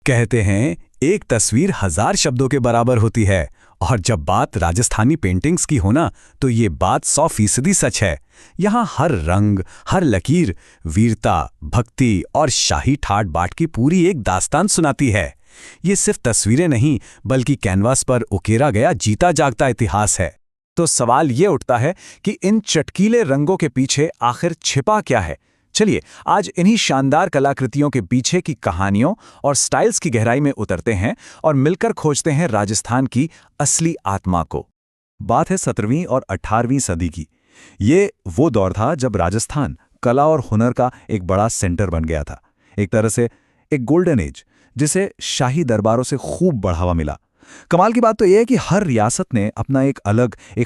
कहते हैं एक तस्वीर 1000 शब्दों के बराबर होती है। और जब बात राजस्थानी पेंटिंग्स की हो ना, तो ये बात 100% सच है। यहाँ हर रंग, हर लकीर वीरता, भक्ति और शाही ठाट बाट की पूरी एक दास्तान सुनाती है। ये सिर्फ तस्वीरें नहीं, बल्कि कैनवास पर उकेरा गया जीता जागता इतिहास है। तो सवाल ये उठता है कि इन चटकीले रंगों के पीछे आखिर छिपा क्या है। चलिए आज इन्हीं शानदार कलाकृतियों के पीछे की कहानियों और स्टाइल्स की गहराई में उतरते हैं और मिलकर खोजते हैं राजस्थान की असली आत्मा को। बात है 17वीं और 18वीं सदी की। ये वो दौर था जब राजस्थान कला और हुनर का एक बड़ा सेंटर बन गया था। एक तरह से एक गोल्डन एज, जिसे शाही दरबारों से खूब बढ़ावा मिला। कमाल की बात तो यह है कि हर रियासत ने अपना एक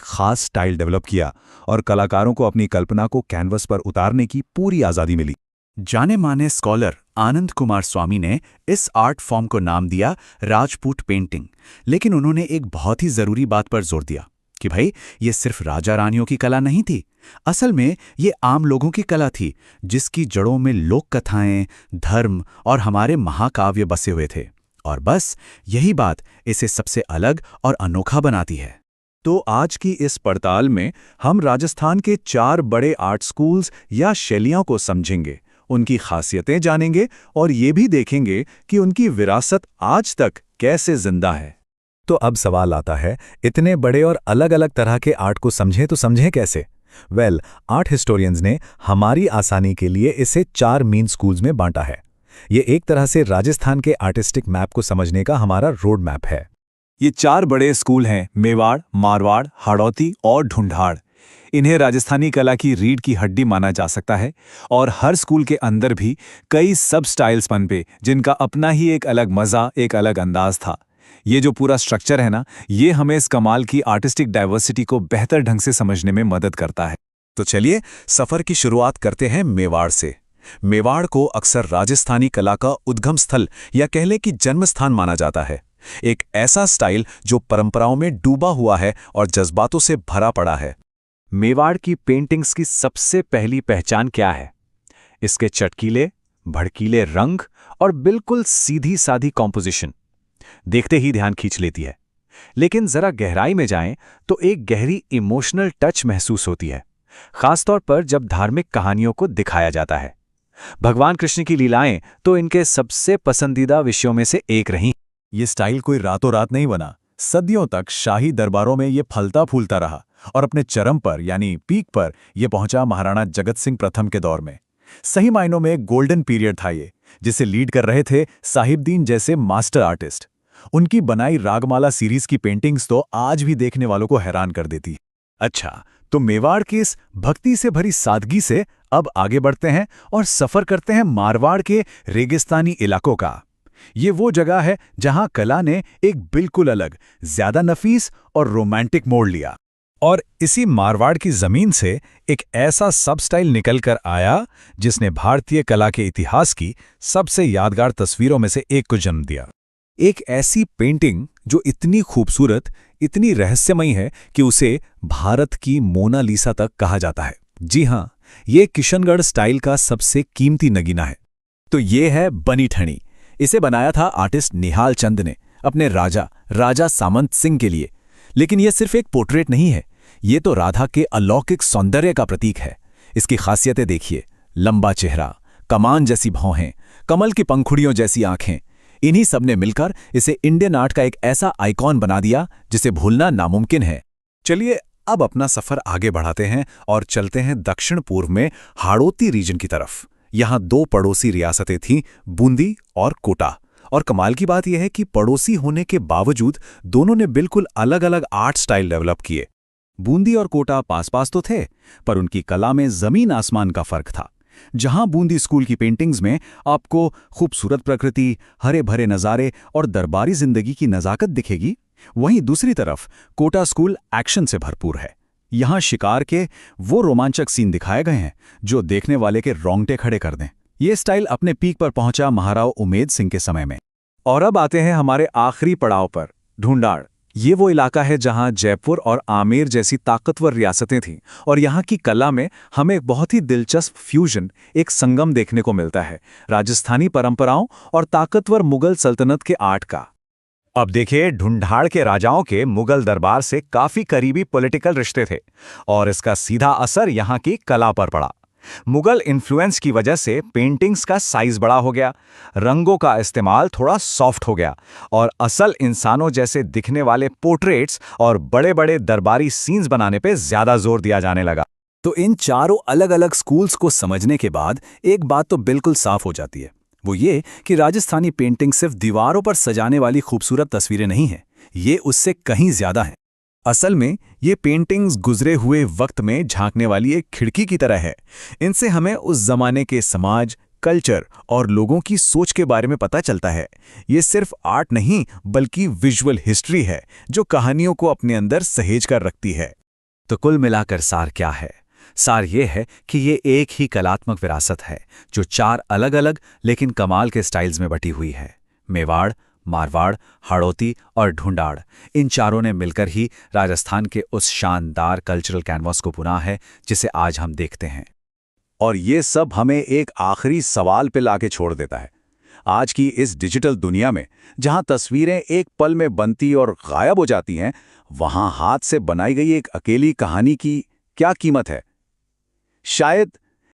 खास स्टाइल डेवलप किया और कलाकारों को अपनी कल्पना को कैनवस पर उतारने की पूरी आज़ादी मिली। जाने माने स्कॉलर आनंद कुमार स्वामी ने इस आर्ट फॉर्म को नाम दिया राजपूत पेंटिंग। लेकिन उन्होंने एक बहुत ही ज़रूरी बात पर जोर दिया कि भाई ये सिर्फ राजा रानियों की कला नहीं थी। असल में ये आम लोगों की कला थी, जिसकी जड़ों में लोक कथाएं, धर्म और हमारे महाकाव्य बसे हुए थे। और बस यही बात इसे सबसे अलग और अनोखा बनाती है। तो आज की इस पड़ताल में हम राजस्थान के 4 बड़े आर्ट स्कूल्स या शैलियों को समझेंगे, उनकी खासियतें जानेंगे और ये भी देखेंगे कि उनकी विरासत आज तक कैसे जिंदा है। तो अब सवाल आता है, इतने बड़े और अलग अलग तरह के आर्ट को समझें तो समझें कैसे? आर्ट हिस्टोरियंस ने हमारी आसानी के लिए इसे 4 मेन स्कूल्स में बांटा है। ये एक तरह से राजस्थान के आर्टिस्टिक मैप को समझने का हमारा रोड मैप है। ये 4 बड़े स्कूल हैं: मेवाड़, मारवाड़, हाड़ौती और ढूंढाड़। इन्हें राजस्थानी कला की रीढ़ की हड्डी माना जा सकता है और हर स्कूल के अंदर भी कई सब स्टाइल्स पनपे, जिनका अपना ही एक अलग मज़ा, एक अलग अंदाज था। ये जो पूरा स्ट्रक्चर है ना, ये हमें इस कमाल की आर्टिस्टिक डाइवर्सिटी को बेहतर ढंग से समझने में मदद करता है। तो चलिए सफ़र की शुरुआत करते हैं मेवाड़ से। मेवाड़ को अक्सर राजस्थानी कला का उद्गम स्थल या कह लें कि जन्म स्थान माना जाता है। एक ऐसा स्टाइल जो परंपराओं में डूबा हुआ है और जज्बातों से भरा पड़ा है। मेवाड़ की पेंटिंग्स की सबसे पहली पहचान क्या है? इसके चटकीले, भड़कीले रंग और बिल्कुल सीधी सादी कॉम्पोजिशन देखते ही ध्यान खींच लेती है। लेकिन जरा गहराई में जाएं तो एक गहरी इमोशनल टच महसूस होती है, खासतौर पर जब धार्मिक कहानियों को दिखाया जाता है। भगवान कृष्ण की लीलाएं तो इनके सबसे पसंदीदा विषयों में से एक रहीं। ये स्टाइल कोई रातों रात नहीं बना। सदियों तक शाही दरबारों में ये फलता फूलता रहा और अपने चरम पर यानी पीक पर यह पहुंचा महाराणा जगत सिंह प्रथम के दौर में। सही मायनों में एक गोल्डन पीरियड था ये, जिसे लीड कर रहे थे साहिबदीन जैसे मास्टर आर्टिस्ट। उनकी बनाई रागमाला सीरीज की पेंटिंग्स तो आज भी देखने वालों को हैरान कर देती। अच्छा, तो मेवाड़ की इस भक्ति से भरी सादगी से अब आगे बढ़ते हैं और सफर करते हैं मारवाड़ के रेगिस्तानी इलाकों का। ये वो जगह है जहां कला ने एक बिल्कुल अलग, ज्यादा नफीस और रोमांटिक मोड़ लिया। और इसी मारवाड़ की जमीन से एक ऐसा सब स्टाइल निकल कर आया जिसने भारतीय कला के इतिहास की सबसे यादगार तस्वीरों में से एक को जन्म दिया। एक ऐसी पेंटिंग जो इतनी खूबसूरत, इतनी रहस्यमयी है कि उसे भारत की मोनालिसा तक कहा जाता है। जी हां, ये किशनगढ़ स्टाइल का सबसे कीमती नगीना है। तो ये है बनी ठनी। इसे बनाया था आर्टिस्ट निहाल चंद ने अपने राजा सामंत सिंह के लिए। लेकिन यह सिर्फ एक पोर्ट्रेट नहीं है, ये तो राधा के अलौकिक सौंदर्य का प्रतीक है। इसकी खासियतें देखिए: लंबा चेहरा, कमान जैसी भौहें, कमल की पंखुड़ियों जैसी आंखें। इन्हीं सब ने मिलकर इसे इंडियन आर्ट का एक ऐसा आइकॉन बना दिया जिसे भूलना नामुमकिन है। चलिए अब अपना सफर आगे बढ़ाते हैं और चलते हैं दक्षिण पूर्व में हाड़ौती रीजन की तरफ। यहाँ 2 पड़ोसी रियासतें थीं, बूंदी और कोटा। और कमाल की बात यह है कि पड़ोसी होने के बावजूद दोनों ने बिल्कुल अलग अलग आर्ट स्टाइल डेवलप किए। बूंदी और कोटा पास पास तो थे, पर उनकी कला में जमीन आसमान का फर्क था। जहां बूंदी स्कूल की पेंटिंग्स में आपको खूबसूरत प्रकृति, हरे भरे नज़ारे और दरबारी जिंदगी की नज़ाकत दिखेगी, वहीं दूसरी तरफ कोटा स्कूल एक्शन से भरपूर है। यहां शिकार के वो रोमांचक सीन दिखाए गए हैं जो देखने वाले के रोंगटे खड़े कर दें। ये स्टाइल अपने पीक पर पहुंचा महाराव उमेद सिंह के समय में। और अब आते हैं हमारे आखिरी पड़ाव पर, ढूंढाड़। ये वो इलाका है जहां जयपुर और आमेर जैसी ताकतवर रियासतें थीं और यहाँ की कला में हमें एक बहुत ही दिलचस्प फ्यूजन, एक संगम देखने को मिलता है राजस्थानी परंपराओं और ताकतवर मुगल सल्तनत के आर्ट का। अब देखिए, ढूंढाड़ के राजाओं के मुगल दरबार से काफी करीबी पॉलिटिकल रिश्ते थे और इसका सीधा असर यहाँ की कला पर पड़ा। मुगल इन्फ्लुएंस की वजह से पेंटिंग्स का साइज बड़ा हो गया, रंगों का इस्तेमाल थोड़ा सॉफ्ट हो गया और असल इंसानों जैसे दिखने वाले पोर्ट्रेट्स और बड़े-बड़े दरबारी सीन्स बनाने पे ज्यादा जोर दिया जाने लगा। तो इन चारों अलग-अलग स्कूल्स को समझने के बाद एक बात तो बिल्कुल साफ हो जाती है, वो ये कि राजस्थानी पेंटिंग सिर्फ दीवारों पर सजाने वाली खूबसूरत तस्वीरें नहीं हैं, ये उससे कहीं ज्यादा हैं। असल में ये पेंटिंग्स गुजरे हुए वक्त में झांकने वाली एक खिड़की की तरह है। इनसे हमें उस जमाने के समाज, कल्चर और लोगों की सोच के बारे में पता चलता है। ये सिर्फ आर्ट नहीं बल्कि विजुअल हिस्ट्री है जो कहानियों को अपने अंदर सहेज कर रखती है। तो कुल मिलाकर सार क्या है? सार ये है कि ये एक ही कलात्मक विरासत है जो चार अलग-अलग लेकिन कमाल के स्टाइल्स में बटी हुई है। मेवाड़, मारवाड़, हाड़ौती और ढूंढाड़, इन चारों ने मिलकर ही राजस्थान के उस शानदार कल्चरल कैनवास को बुना है जिसे आज हम देखते हैं। और ये सब हमें एक आखिरी सवाल पे लाके छोड़ देता है। आज की इस डिजिटल दुनिया में जहां तस्वीरें एक पल में बनती और गायब हो जाती हैं, वहां हाथ से बनाई गई एक अकेली कहानी की क्या कीमत है? शायद